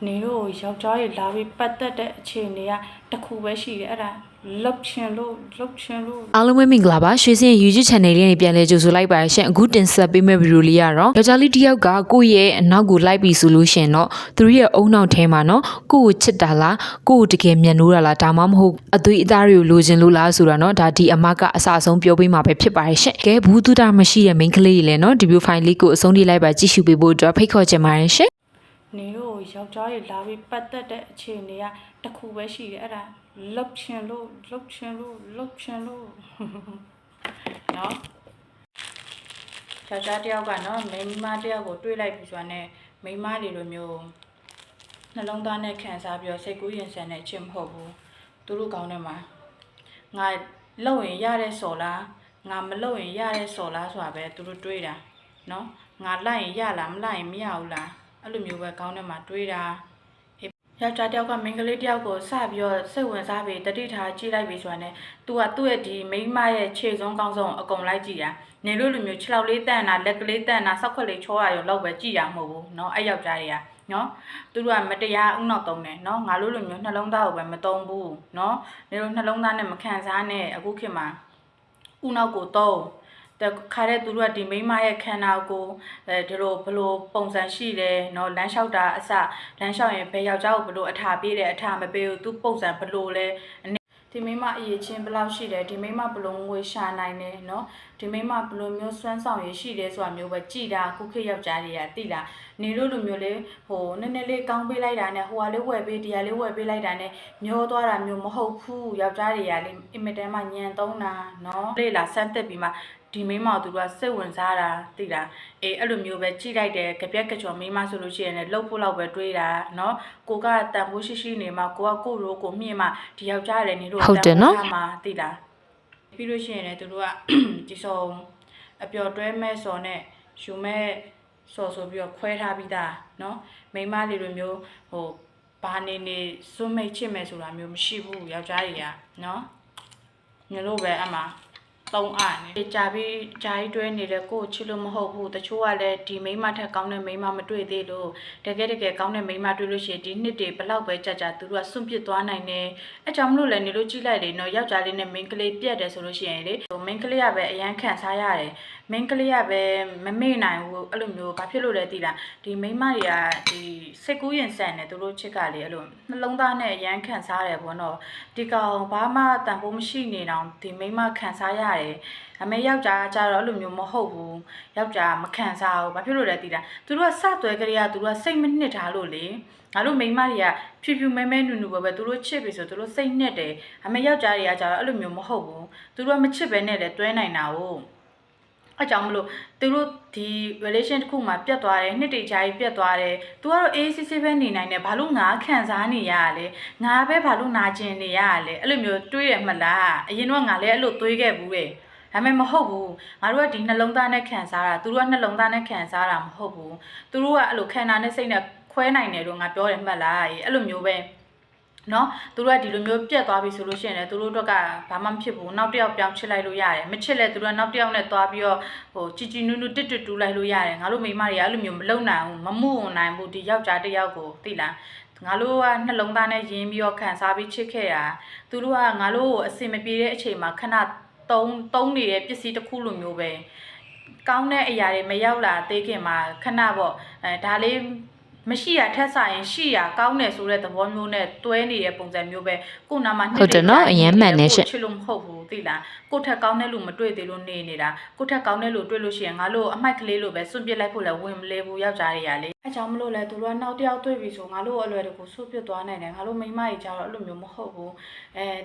နေတို့ယောက်ျားတွေလာပြီးပတ်သက်တဲ့အခြေအနေကတစ်ခုပဲရှိတယ်အဲ့ဒါလှုပ်ချင်လို့အားလုံးပဲမင်္ဂလာပါရွှေစင် YouTube channel လေးနဲ့ပြန်လဲကြိုဆိုလိုက်ပါရှင်အခုတင်ဆက်ပေးမယ့်ဗီဒီယိုလေးကတော့ယောက်ျားလေးတစ်ယောက်ကကိုယ့်ရဲ့အနောက်ကိုလိုက်ပြီးဆိုလို့ရှင်တော့သူရဲ့အုံနောက်ထဲမှာနော်ကိုယ့်ကိုချစ်တာလားကိုယ့်ကိုတကယ်မျက်နှိုးတာလားဒါမှမဟုတ်အသွေးအသားတွေကိုလိုချင်လို့လားဆိုတာနော်ဒါဒီအမကအစအဆုံးပြောပေးမှာပဲဖြစ်ပါတယ်ရှင်ကဲဘူးတူတာမရှိတဲ့ main ကလေးကြီးလည်းနော်ဒီဗီဒီယိုဖိုင်လေးကိုအဆုံးထိလိုက်ပါကြည့်ရှုပေးဖို့အတွက်ဖိတ်ခေါ်ချင်ပါတယ်ရှင်နေတို့ယောက်ျားတွေလာပြီးပတ်သက်တဲ့အခြေအနေကတစ်ခုပဲရှိတယ်အဲ့ဒါလှုပ်ချင်လို့နော်ယောက်ျားတယောက်ကနော်မိန်းမတယောက်ကိုတွေးလိုက်ပြီးဆိုတာနဲ့မိန်းမတွေလိုမျိုးနှလုံးသားနဲ့ခံစားပြီးစိတ်ကူးရင်ဆန်တဲ့အချင်းမဟုတ်ဘူးသူတို့ကောင်းထဲမှာငါလှုပ်ရင်ရတဲ့စော်လားငါမလှုပ်ရင်ရတဲ့စော်လားဆိုတာပဲသူတို့တွေးတာနော်ငါလိုက်ရင်ရလားမလိုက်ရင်မရဘူးလားအဲ့လိုမျိုးပဲကောင်းထဲမှာတွေးတာယောက်ျားတယောက်ကမိန်းကလေးတယောက်ကိုစပြီးတော့စိတ်ဝင်စားပြီးတတိထားကြည့်လိုက်ပြီးဆိုတာနဲ့သူကသူ့ရဲ့ဒီမိန်းမရဲ့ခြေစုံကောင်းဆုံးအကုန်လိုက်ကြည့်တာနေလို့လိုမျိုးခြေထောက်လေးတန့်တာလက်ကလေးတန့်တာဆောက်ခွက်လေးချောရရုံလောက်ပဲကြည့်တာမဟုတ်ဘူးเนาะအဲ့ယောက်ျားတွေကနော်သူတို့ကမတရားဥနောက်သုံးတယ်နော်ငါတို့လိုမျိုးနှလုံးသားကိုပဲမသုံးဘူးနော်နေလို့နှလုံးသားနဲ့မခံစားနဲ့အခုခေတ်မှာဥနောက်ကိုသုံးတခါတဲ့သူတို့ကဒီမိန်းမရဲ့ခန္ဓာကိုဒီလိုဘလို့ပုံစံရှိတယ်နော်လမ်းလျှောက်တာအစလမ်းလျှောက်ရင်ဘယ်ယောက်ျားကိုဘလို့အထာပေးတယ်အထာမပေးဘူးသူပုံစံဘလို့လဲဒီမိမအရေးချင်းဘယ်လောက်ရှိတယ်ဒီမိမဘလို့ငွေရှာနိုင်တယ်เนาะဒီမိမဘလို့မျိုးစွမ်းဆောင်ရည်ရှိတယ်ဆိုတာမျိုးပဲကြည်တာခုခေတ်ယောက်ျားတွေကသိလားနေလို့လိုမျိုးလေးဟိုနည်းနည်းလေးကောင်းပေးလိုက်တာနဲ့ဟိုဟာလေးဝယ်ပေးတရားလေးဝယ်ပေးလိုက်တာနဲ့မျောသွားတာမျိုးမဟုတ်ဘူးယောက်ျားတွေကလေအင်မတန်မှညံသုံးတာเนาะလေလာစမ်းသက်ပြီးမှဒီမိမတို့ကစိတ်ဝင်စားတာသိလားအေးအဲ့လိုမျိုးပဲကြည့်လိုက်တယ်ကြပြက်ကကြော်မိမဆိုလို့ရှိရင်လည်းလှုပ်ဖို့လောက်ပဲတွေးတာเนาะကိုကတန်ဖိုးရှိနေမှကိုကကိုရိုးကိုမြင့်မှဒီယောက်ျားလည်းနေလို့တန်ဖိုးထားမှသိလားပြီးလို့ရှိရင်လည်းတို့ကဒီစောအပျော်တွဲမဲ့စောနဲ့ယူမဲ့စောဆိုပြီးတော့ခွဲထားပြီးသားเนาะမိမလေးလိုမျိုးဟိုဘာနေစွန့်မိတ်ချစ်မယ်ဆိုတာမျိုးမရှိဘူးယောက်ျားတွေကเนาะညလို့ပဲအမှသုံးအားနေကြာပြီးဂျာကြီးတွဲနေတဲ့ကိုချစ်လို့မဟုတ်ဘူးတချို့ကလည်းဒီမိန်းမထက်ကောင်းတဲ့မိန်းမမတွေ့သေးလို့တကယ်ကောင်းတဲ့မိန်းမတွေ့လို့ရှိရင်ဒီနှစ်တွေဘလောက်ပဲကြာသူတို့ကစွန့်ပစ်သွားနိုင်တယ်အဲကြောင့်မလို့လည်းနေလို့ကြည့်လိုက်လေနော်ယောက်ျားလေးနဲ့မိန်းကလေးပြတ်တယ်ဆိုလို့ရှိရင်လေမိန်းကလေးကပဲအရန်ခံစားရတယ်မိန်းကလေးကပဲမမေ့နိုင်ဘူးအဲ့လိုမျိုးဘာဖြစ်လို့လဲသိလားဒီမိန်းမတွေကဒီစိတ်ကူးရင်ဆန်တယ်သူတို့ချစ်ကလေအဲ့လိုနှလုံးသားနဲ့အရန်ခံစားရတယ်ပေါ့နော်ဒီကောင်ဘာမှတန်ဖိုးမရှိနေတော့ဒီမိန်းမခံစားရတယ်အမေယောက်ျားကြတော့အဲ့လိုမျိုးမဟုတ်ဘူးယောက်ျားမခံစားဘူးဘာဖြစ်လို့လဲသိလားသူတို့ကစသွဲကြရသူတို့ကစိတ်မနှစ်ထားလို့လေငါတို့မိန်းမတွေကဖြူဖြူမဲမဲနူနူပဲသူတို့ချစ်ပြီဆိုသူတို့စိတ်နှစ်တယ်အမေယောက်ျားတွေကကြတော့အဲ့လိုမျိုးမဟုတ်ဘူးသူတို့ကမချစ်ပဲနဲ့လည်းတွဲနိုင်တာ哦အကြောင်းမလို့သူတို့ဒီ relation တစ်ခုမှပြတ်သွားတယ်နှစ်တကြာကြီးပြတ်သွားတယ်သူကတော့ ACC ပဲနေနိုင်တယ်ဘာလို့ငါခံစားနေရရလဲငါပဲဘာလို့နာကျင်နေရရလဲအဲ့လိုမျိုးတွေးရမလားအရင်တော့ငါလည်းအဲ့လိုတွေးခဲ့ဘူးတဲ့ဒါပေမဲ့မဟုတ်ဘူးငါတို့ကဒီနှလုံးသားနဲ့ခံစားတာသူတို့ကနှလုံးသားနဲ့ခံစားတာမဟုတ်ဘူးသူတို့ကအဲ့လိုခန္ဓာနဲ့စိတ်နဲ့ခွဲနိုင်တယ်လို့ငါပြောတယ်မှတ်လားအဲ့လိုမျိုးပဲနော်သူတို့ကဒီလိုမျိုးပြတ်သွားပြီဆိုလို့ရှိရင်လည်းသူတို့တို့ကဘာမှမဖြစ်ဘူးနောက်တစ်ယောက်ပြောင်းချစ်လိုက်လို့ရတယ်မချစ်လဲသူတို့ကနောက်တစ်ယောက်နဲ့သွားပြီးတော့ဟိုជីနူးနူးတစ်တူလိုက်လို့ရတယ်ငါတို့မိန်းမတွေကအဲ့လိုမျိုးမလုံနိုင်ဘူးမမှုနိုင်ဘူးဒီယောက်ျားတစ်ယောက်ကိုသိလားငါတို့ကနှလုံးသားနဲ့ယဉ်ပြီးတော့ခံစားပြီးချစ်ခဲ့တာသူတို့ကငါတို့ကိုအစင်မပြေတဲ့အချိန်မှာခဏသုံးနေတဲ့ပစ္စည်းတစ်ခုလိုမျိုးပဲကောင်းတဲ့အရာတွေမရောက်လာသေးခင်မှာခဏပေါ့ဒါလေးမရှိရထက်ဆိုင်ရှိရကောင်းတယ်ဆိုတဲ့သဘောမျိုးနဲ့တွဲနေတဲ့ပုံစံမျိုးပဲကိုနာမှာဟုတ်တယ်နော်အရင်မှန်နေရှင့်ချစ်လို့မဟုတ်ဘူးသိလားကိုထက်ကောင်းတဲ့လူမတွေ့သေးလို့နေနေတာကိုထက်ကောင်းတဲ့လူတွေ့လို့ရှိရင်ငါတို့အမိုက်ကလေးလိုပဲစွန့်ပစ်လိုက်ဖို့လည်းဝင်မလဲဘူးယောက်ျားတွေကလေအဲကြောင့်မလို့လဲသူတို့ကနောက်တစ်ယောက်တွေ့ပြီဆိုငါတို့အလွယ်တကူဆွတ်ပြစ်သွားနိုင်တယ်ငါတို့မိန်းမကြီးကြတော့အဲ့လိုမျိုးမဟုတ်ဘူ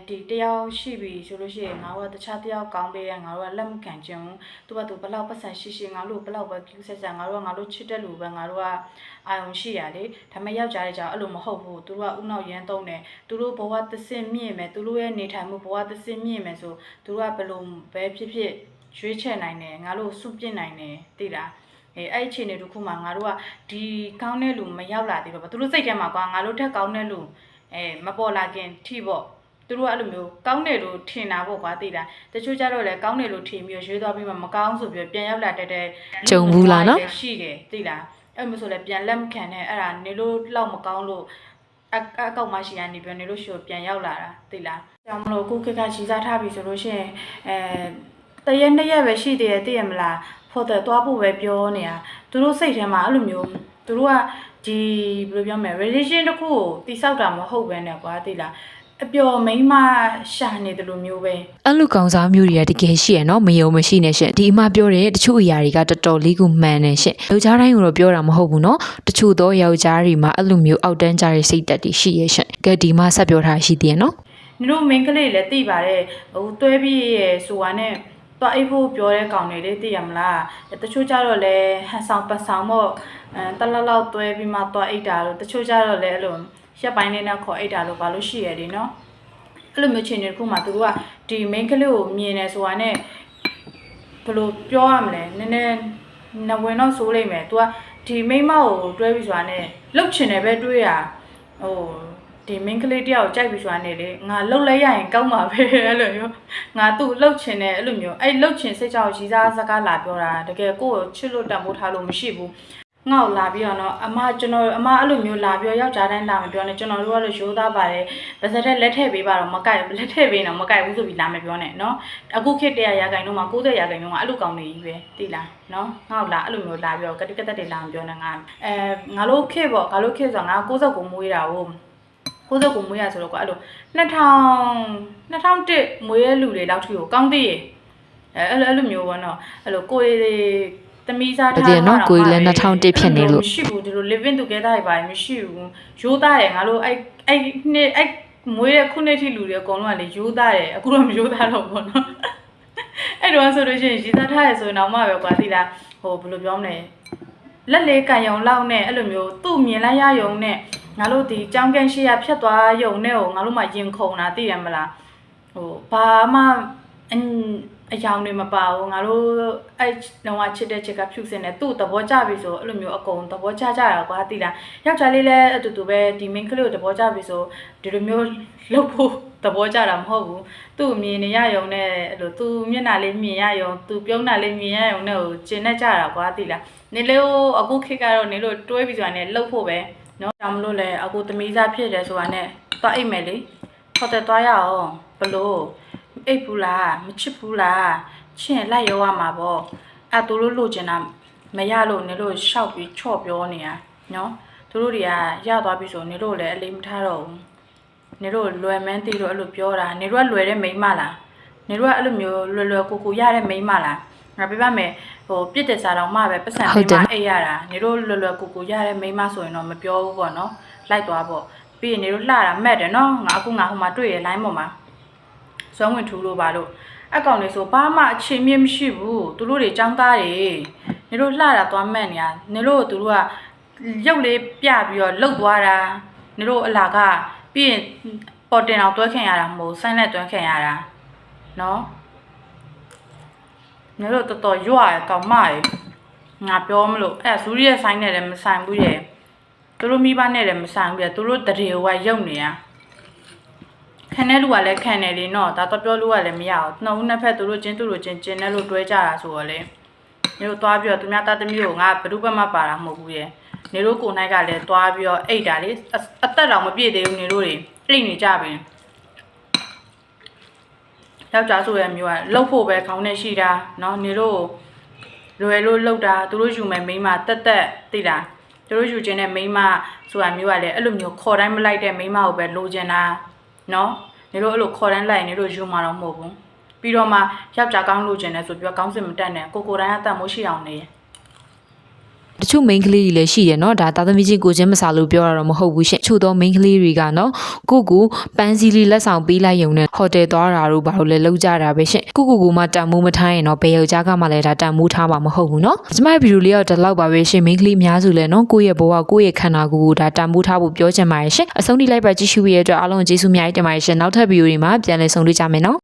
းဒီတစ်ယောက်ရှိပြီဆိုလို့ရှိရင်ငါတို့ကတခြားတစ်ယောက်ကောင်းပေးတယ်ငါတို့ကလက်မခံချင်ဘူးသူကသူဘလောက်ပတ်စံရှိငါတို့ဘလောက်ပဲကျူးဆက်ဆက်ငါတို့ချစ်တဲ့လူပဲငါတို့ကအာရုံရှိရလေဒါပေမဲ့ယောက်ျားတွေကြတော့အဲ့လိုမဟုတ်ဘူးသူတို့ကဥနောက်ရမ်းသုံးတယ်သူတို့ဘဝသစ်စင်မြင့်မယ်သူတို့ရဲ့နေထိုင်မှုဘဝသစ်စင်မြင့်မယ်ဆိုသူတို့ကဘယ်လိုပဲဖြစ်ရွေးချယ်နိုင်တယ်ငါတို့စုပြစ်နိုင်တယ်သိလားအဲ့အခြေအနေတစ်ခုမှာငါတို့ကဒီကောင်းတဲ့လူမရောက်လာသေးတော့သူတို့စိတ်ထဲမှာကွာငါတို့ထက်ကောင်းတဲ့လူမပေါ်လာခင်ထိပေါ့သူတို့ကအဲ့လိုမျိုးကောင်းတယ်လို့ထင်တာပေါ့ကွာသိလားတချို့ကြတော့လေကောင်းတယ်လို့ထင်ပြီးရွေးသွားပြီးမှမကောင်းဆိုပြီးပြန်ရောက်လာတဲ့ကြုံဘူးလားနော်ရှိတယ်သိလား အဲ့မဆိုလဲပြန်လက်မခံနဲ့အဲ့ဒါနေလို့လောက်မကောင်းလို့အကောက်မရှိရနေပြန်နေလို့ရှို့ပြန်ရောက်လာတာသိလားကြောင့်မလို့ခုခေတ်ကရှိစားထားပြီဆိုလို့ရှိရင်တရက်နှစ်ရက်ပဲရှိသေးတယ်သိရမလားဖို့တဲ့သွားဖို့ပဲပြောနေတာသူတို့စိတ်ထဲမှာအဲ့လိုမျိုးသူတို့ကဒီဘယ်လိုပြောမလဲ relation တစ်ခုကိုတိဆောက်တာမဟုတ်ပဲနဲ့ကွာသိလားအပျော်မိန်းမရှာနေတယ်လို့မျိုးပဲ အဲ့လိုကောင်စားမျိုးတွေကတကယ်ရှိရနော်မယုံမရှိနဲ့ရှင်ဒီအမပြောတဲ့တချို့အရာတွေကတော်တော်လေးကိုမှန်နေရှင်ယောက်ျားတိုင်းကိုတော့ပြောတာမဟုတ်ဘူးနော်တချို့သောယောက်ျားတွေမှာအဲ့လိုမျိုးအောက်တန်းကြတဲ့စိတ်တက်တွေရှိရရှင်ကဲဒီမှာဆက်ပြောထားရှိသေးရနော် နင်တို့မင်းကလေးလည်းသိပါတယ်ဟိုတွဲပြီးရဆိုတာနဲ့သွားအိတ်ဖို့ပြောတဲ့ကောင်တွေလေးသိရမလားတချို့ကြတော့လဲဟန်ဆောင်ပတ်ဆောင်မို့တလလောက်တွဲပြီးမှသွားအိတ်တာလို့တချို့ကြတော့လဲအဲ့လိုရက်ပိုင်းလေးနဲ့ခေါ်အိတ်တာလို့ဘာလို့ရှိရတယ်နော်အဲ့လိုမျိုးချင်းတွေခုမှသူတို့ကဒီ main ကလေးကိုမြင်နေဆိုတာနဲ့ဘယ်လိုပြောရမလဲနည်းနည်းနဝင်တော့ဆိုးလိမ့်မယ် तू ကဒီ main မကိုတွဲပြီးဆိုတာနဲ့လှုပ်ချင်တယ်ပဲတွေးရဟိုဒီ main ကလေးတယောက်ကြိုက်ပြီးဆိုတာနဲ့လေငါလှုပ်လိုက်ရရင်ကောင်းပါပဲအဲ့လိုမျိုးငါသူ့လှုပ်ချင်တယ်အဲ့လိုမျိုးအဲ့လှုပ်ချင်စိတ်ကြောက်ရီစားစကားလာပြောတာတကယ်ကိုယ့်ကိုချစ်လို့တန်ဖိုးထားလို့မရှိဘူးငါ့ကိုလာပြီးတော့အမကျွန်တော်အမအဲ့လိုမျိုးလာပြောယောက်ျားတိုင်းလာမပြောနဲ့ကျွန်တော်တို့ကလည်းရိုးသားပါတယ်ဗစက်တဲ့လက်ထည့်ပေးပါတော့မကိုက်လက်ထည့်ပေးတော့မကိုက်ဘူးဆိုပြီးလာမပြောနဲ့နော်အခုခေတ်100ရာခိုင်နှုန်းမှာ90ရာခိုင်နှုန်းကအဲ့လိုကောင်းနေကြီးပဲသိလားနော်ငါ့ကိုလာအဲ့လိုမျိုးလာပြောကတိကတက်တွေလာမပြောနဲ့ငါငါတို့ခေတ်ပေါ့ငါတို့ခေတ်ဆိုငါ69မွေးတာကို69မွေးရဆိုတော့ကွာအဲ့လို2001မွေးရဲ့လူတွေလောက်ထိကိုကောင်းသေးရဲ့အဲ့လိုမျိုးပေါ့နော်အဲ့လိုကိုယ်သမီးစားထားတာနော်ကိုယ်လည်း2001ဖြစ်နေလို့မရှိဘူးဒီလို living together တွေပါမရှိဘူးရိုးသားတယ်ငါတို့အဲ့နှစ်အဲ့မွေးတဲ့ခုနှစ်ထိလူတွေအကုန်လုံးကလေရိုးသားတယ်အခုတော့မရိုးသားတော့ဘူးနော်အဲ့တော့ဆိုလို့ရှိရင်ရေးသားထားရဆိုရင်တော့မှပဲကွာသိလားဟိုဘယ်လိုပြောမလဲလက်လေးကန်ယုံလောက်နဲ့အဲ့လိုမျိုးသူ့မြင်လိုက်ရယုံနဲ့ငါတို့ဒီကြောင်းကန်းရှိရဖြတ်သွားယုံနဲ့ကိုငါတို့မှရင်ခုန်တာသိရမလားဟိုဘာမှအယောင်တွေမပါဘူးငါတို့အဲ့တော့ချစ်တဲ့ချစ်ကဖြူစင်တယ်သူ့သဘောကျပြီဆိုအဲ့လိုမျိုးအကုန်သဘောကျကြတာကွာသိလားယောက်ျားလေးလည်းအတူတူပဲဒီ main ကလေးကိုသဘောကျပြီဆိုဒီလိုမျိုးလှုပ်ဖို့သဘောကျတာမဟုတ်ဘူးသူ့မြင်နေရယုံနဲ့အဲ့လိုသူမျက်နှာလေးမြင်ရယုံသူပြုံးတာလေးမြင်ရယုံနဲ့ကိုကျင်နေကြတာကွာသိလားနေလို့အခုခေတ်ကတော့နေလို့တွဲပြီးဆိုတာနဲ့လှုပ်ဖို့ပဲနော်ကြောင်မလို့လဲအခုသမီးစားဖြစ်တယ်ဆိုတာနဲ့သွားအိတ်မယ်လေဟောတဲ့သွားရအောင်ဘလို့အိတ်ဘူးလားမချစ်ဘူးလားချင်လိုက်ရောရမှာပေါ့အဲ့သူတို့လိုချင်တာမရလို့နေလို့ရှောက်ပြီးချော့ပြောနေတာနော်သူတို့တွေကရသွားပြီဆိုနေလို့လည်းအလေးမထားတော့ဘူးနေလို့လွယ်မန်းတီးတော့အဲ့လိုပြောတာနေတို့ကလွယ်တဲ့မိန်းမလားနေတို့ကအဲ့လိုမျိုးလွယ်လွယ်ကိုရတဲ့မိန်းမလားငါပြပါမယ်ဟိုပြစ်တဲ့စားတော့မှပဲပတ်စံမိန်းမအိတ်ရတာနေတို့လွယ်လွယ်ကိုရတဲ့မိန်းမဆိုရင်တော့မပြောဘူးပေါ့နော်လိုက်သွားပေါ့ပြီးရင်နေတို့လှတာမက်တယ်နော်ငါအခုငါဟိုမှာတွေ့ရ line ပေါ်မှာစွမ်းဝင်ထူလို့ပါလို့အကောင်လေးဆိုဘာမှအချင်းမြင့်မရှိဘူးသူတို့တွေចောင်းသားတွေနေတို့လှတာသွားမှတ်နေရနေတို့သူတို့ကရုပ်လေးပြပြီးတော့လှုပ်သွားတာနေတို့အလာကပြီးရင်ပေါ်တင်အောင်တွဲခင်ရတာမဟုတ်ဆိုင်းလက်တွဲခင်ရတာနော်နေတို့တော်တော်ရွရကောင်မရေငါပြောမလို့အဲ့ဇူးရီရဲ့ဆိုင်းနဲ့လည်းမဆိုင်ဘူးရဲ့သူတို့မိဘနဲ့လည်းမဆိုင်ဘူးရဲ့သူတို့တရေဝရုပ်နေရခံတဲ့လူကလည်းခံတယ်လေနော်ဒါတော့ပြောလို့ကလည်းမရဘူးနှုတ်နှစ်ဖက်သူတို့ချင်းကျင်းနဲ့လို့တွဲကြတာဆိုတော့လေနေတို့သွားပြီးတော့သူများတသမီးကိုငါဘယ်သူမှမပါတာမဟုတ်ဘူးရဲ့နေတို့ကိုနိုင်ကလည်းသွားပြီးတော့အိတ်တာလေအသက်တော်မပြည့်သေးဘူးနေတို့တွေအိတ်နေကြပြီယောက်ျားဆိုရဲ့မျိုးကလှုပ်ဖို့ပဲခေါင်းနဲ့ရှိတာနော်နေတို့လွယ်လို့လှုပ်တာသူတို့ယူမယ်မိန်းမတက်သိလားသူတို့ယူခြင်းနဲ့မိန်းမဆိုတာမျိုးကလည်းအဲ့လိုမျိုးခေါ်တိုင်းမလိုက်တဲ့မိန်းမကိုပဲလိုချင်တာနော်နေတို့အဲ့လိုခေါ်တိုင်းလိုက်နေတို့ယူမှာတော့မဟုတ်ဘူးပြီးတော့မှယောက်ျားကောင်းလို့ကျင်တယ်ဆိုပြီးတော့ကောင်းစင်မတက်နဲ့ကိုတိုင်းအသက်မိုးရှိအောင်နေတချို့ main ကလေးတွေလည်းရှိတယ်เนาะဒါသားသမီးချင်းကိုချင်းမစားလို့ပြောရတော့မဟုတ်ဘူးရှင်ချို့သော main ကလေးတွေကเนาะကိုပန်းစည်းလေးလက်ဆောင်ပေးလိုက်ရုံနဲ့ဟိုတယ်သွားတာတို့ဘာလို့လဲလောက်ကြတာပဲရှင်ကိုမှတန်မိုးမထားရင်တော့ဘယ်ယောက်ျားကမှလည်းဒါတန်မိုးထားမှာမဟုတ်ဘူးเนาะကျမရဲ့ဗီဒီယိုလေးတော့ဒီလောက်ပါပဲရှင် main ကလေးအများစုလဲเนาะကိုယ့်ရဲ့ဘဝကိုယ့်ရဲ့ခန္ဓာကိုယ်ကိုဒါတန်မိုးထားဖို့ပြောချင်ပါတယ်ရှင်အဆုံးထိလိုက်ပါကြည့်ရှုရတဲ့အတွက်အားလုံးကျေးဇူးအများကြီးတင်ပါတယ်ရှင်နောက်ထပ်ဗီဒီယိုတွေမှာပြန်လည်ဆုံတွေ့ကြမယ်เนาะ